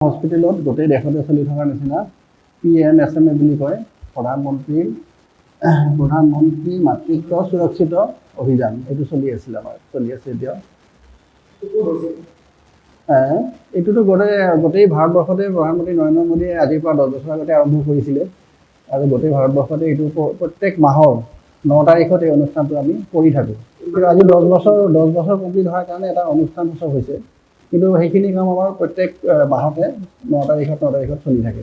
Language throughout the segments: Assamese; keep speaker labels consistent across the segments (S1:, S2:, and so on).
S1: হস্পিটেলত গোটেই দেশতে চলি থকাৰ নিচিনা PMSMA বুলি কয়, প্ৰধানমন্ত্ৰী মাতৃত্ব সুৰক্ষিত অভিযান। এইটো চলি আছিল আমাৰ, চলি আছে এতিয়া। এইটোতো গোটেই ভাৰতবৰ্ষতে প্ৰধানমন্ত্ৰী নৰেন্দ্ৰ মোদীয়ে আজিৰ পৰা 10 বছৰ আগতে আৰম্ভ কৰিছিলে আৰু গোটেই ভাৰতবৰ্ষতে এইটো প্ৰত্যেক মাহৰ 9 তাৰিখত এই অনুষ্ঠানটো আমি কৰি থাকোঁ। কিন্তু আজি 10 বছৰ কমপ্লিট হোৱাৰ কাৰণে এটা অনুষ্ঠান উৎসৱ হৈছে, কিন্তু সেইখিনি কাম আমাৰ প্ৰত্যেক মাহতে 9 তাৰিখত চলি থাকে।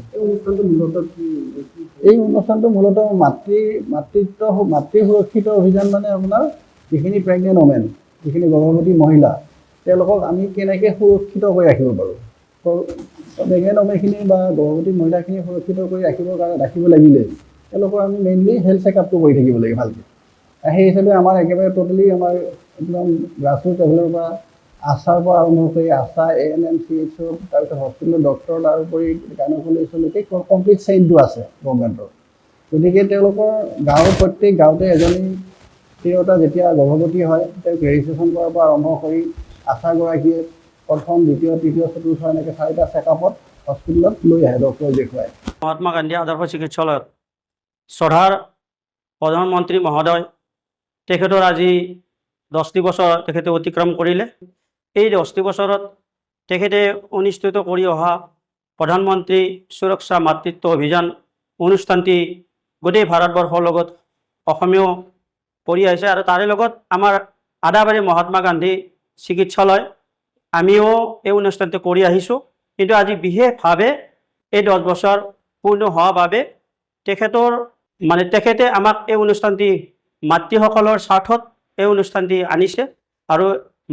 S1: এই অনুষ্ঠানটো মূলত মাতৃ সুৰক্ষিত অভিযান, মানে আপোনাৰ যিখিনি প্ৰেগনেণ্ট ওমেন, যিখিনি গৰ্ভৱতী মহিলা, তেওঁলোকক আমি কেনেকৈ সুৰক্ষিত কৰি ৰাখিব পাৰোঁ। প্ৰেগনেণ্ট ওমেনখিনি বা গৰ্ভৱতী মহিলাখিনি সুৰক্ষিত কৰি ৰাখিব লাগিলে তেওঁলোকৰ আমি মেইনলি হেল্থ চেকআপটো কৰি থাকিব লাগে ভালকৈ। সেই হিচাপে আমাৰ একেবাৰে টোটেলি আমাৰ একদম গ্ৰাছৰুট লেভেলৰ পৰা আশাৰ পৰা আৰম্ভ কৰি আশা, ANM, CHO, তাৰপিছত হস্পিটেলৰ ডক্টৰ, তাৰোপৰি গাইনকলজিষ্টলৈকে কমপ্লিট চেইনটো আছে গভৰ্ণমেণ্টৰ। গতিকে তেওঁলোকৰ প্ৰত্যেক গাঁৱতে এজনী তিৰোতা যেতিয়া গৰ্ভৱতী হয়, তেওঁক ৰেজিষ্ট্ৰেশ্যন কৰাৰ পৰা আৰম্ভ কৰি আশাগৰাকীয়ে প্ৰথম, দ্বিতীয়, তৃতীয়, চতুৰ্থ এনেকৈ 4টা চেকআপত হস্পিটেলত লৈ আহে ডক্টৰক দেখুৱাই।
S2: মহাত্মা গান্ধী আদৰ্শ চিকিৎসালয়ত চধাৰ প্ৰধানমন্ত্ৰী মহোদয় তেখেতৰ আজি 10টি বছৰ তেখেতে অতিক্ৰম কৰিলে। এই 10টি বছৰত তেখেতে অনুষ্ঠিত কৰি অহা প্ৰধানমন্ত্ৰী সুৰক্ষা মাতৃত্ব অভিযান অনুষ্ঠানটি গোটেই ভাৰতবৰ্ষৰ লগত অসমীয়াও কৰি আহিছে আৰু তাৰে লগত আমাৰ আদাবাৰী মহাত্মা গান্ধী চিকিৎসালয় আমিও এই অনুষ্ঠানটি কৰি আহিছোঁ। কিন্তু আজি বিশেষভাৱে এই 10 বছৰ পূৰ্ণ হোৱাৰ বাবে তেখেতে আমাক এই অনুষ্ঠানটি মাতৃসকলৰ স্বাৰ্থত এই অনুষ্ঠানটি আনিছে আৰু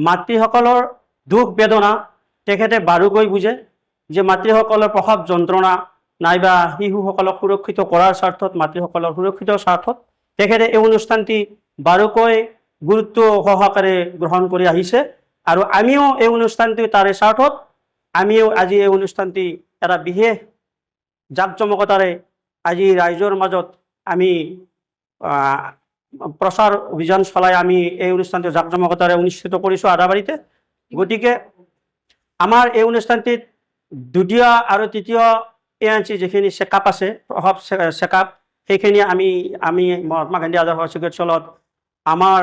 S2: মাতৃসকলৰ দুখ বেদনা তেখেতে বাৰুকৈ বুজে, যে মাতৃসকলৰ প্ৰসৱ যন্ত্ৰণা নাইবা শিশুসকলক সুৰক্ষিত কৰাৰ স্বাৰ্থত, মাতৃসকলৰ সুৰক্ষিত স্বাৰ্থত তেখেতে এই অনুষ্ঠানটি বাৰুকৈ গুৰুত্ব সহকাৰে গ্ৰহণ কৰি আহিছে আৰু আমিও এই অনুষ্ঠানটি তাৰে স্বাৰ্থত আমিও আজি এই অনুষ্ঠানটি এটা বিশেষ জাকজমকতাৰে আজি ৰাইজৰ মাজত আমি প্ৰচাৰ অভিযান চলাই আমি এই অনুষ্ঠানটি জাকজমকতাৰে অনুষ্ঠিত কৰিছোঁ আদাবাৰীতে। গতিকে আমাৰ এই অনুষ্ঠানটিত 2য় আৰু 3য় ANC যিখিনি চেকআপ আছে, প্ৰসৱ চেকআপ, সেইখিনি আমি মহাত্মা গান্ধী আদৰ্শ চিকিৎসালয়ত আমাৰ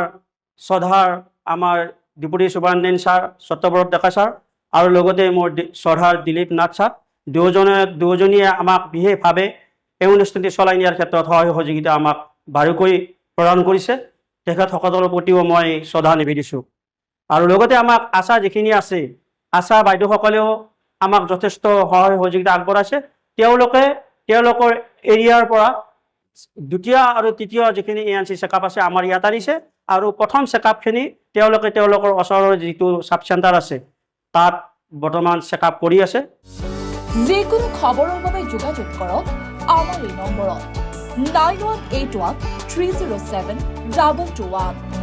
S2: আমাৰ ডেপুটি সুপাৰিনটেণ্ডেণ্ট ছাৰ সত্যব্ৰত ডেকা ছাৰ আৰু লগতে মোৰ চধাৰ দিলীপ নাথ ছাৰ দুয়োজনীয়ে আমাক বিশেষভাৱে এই অনুষ্ঠানটি চলাই নিয়াৰ ক্ষেত্ৰত সহায় সহযোগিতা আমাক বাৰুকৈ প্ৰদান কৰিছে। তেখেতসকলৰ প্ৰতিও মই শ্ৰদ্ধা নিবেদিছোঁ। আৰু লগতে আমাক আশা যিখিনি আছে, আশা বাইদেউসকলেও আমাক যথেষ্ট সহায় সহযোগিতা আগবঢ়াইছে। তেওঁলোকৰ এৰিয়াৰ পৰা 2য় আৰু 3য় যিখিনি ANC চেকআপ আছে আমাৰ ইয়াত আনিছে আৰু প্ৰথম চেকআপখিনি তেওঁলোকৰ ওচৰৰ যিটো ছাব চেণ্টাৰ আছে তাত বৰ্তমান চেকআপ কৰি আছে।
S3: যিকোনো খবৰৰ বাবে যোগাযোগ কৰক আমাৰ এই নম্বৰত 9181 307 2221।